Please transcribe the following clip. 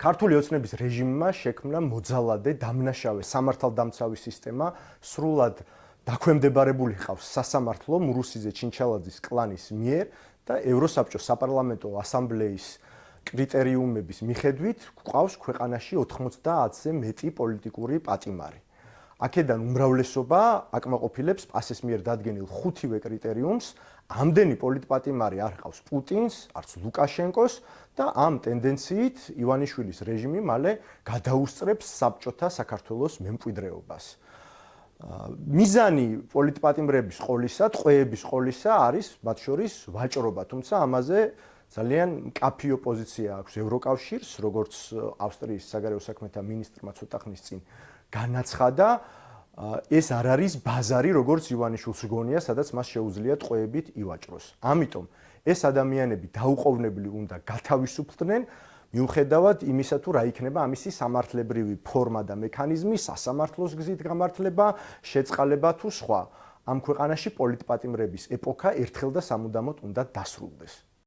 ქართული ოცნების რეჟიმმა შექმნა მოძალადე დამნაშავე სამართალდამცავი სისტემა, სრულად დაქვემდებარებული ჰყავს სასამართლო მურუსიძე ჩინჩალაძის კლანის მიერ და ევროსაბჭოს საპარლამენტო ასამბლეის კრიტერიუმების მიხედვით გვყავს ქვეყანაში 90-ზე მეტი პოლიტიკური პატიმარი. აქედან უმრავლესობა აკმაყოფილებს პასეს მიერ დადგენილ 5-ვე კრიტერიუმს, ამდენი პოლიტპატიმარი არ ჰყავს პუტინს, არც ლუკაშენკოს და ამ ტენდენციით ივანიშვილის რეჟიმი მალე გადაუსწრებს საბჭოთა საქართველოს მემკვიდრეობას. მიზანი პოლიტპატიმრების ყოლისა, ტყვეების ყოლისა არის მათ შორის ვაჭრობა, თუმცა ამაზე ძალიან მკაფიო პოზიცია აქვს ევროკავშირს, როგორც ავსტრიის საგარეო საქმეთა მინისტრმა ცოტა ხნის წინ განაცხადა, ეს არ არის ბაზარი, როგორც ივანიშვილს გონია, სადაც მას შეუძლია ტყვეებით ივაჭროს. ამიტომ ეს ადამიანები დაუყოვნებლივ უნდა გათავისუფლდნენ, მიუხედავად იმისა, თუ რა იქნება ამისი სამართლებრივი ფორმა და მექანიზმი, სასამართლოს გზით გამართლება, შეწყალება თუ სხვა. ამ ქვეყანაში პოლიტპატიმრების ეპოქა ერთხელ და სამუდამოდ უნდა დასრულდეს.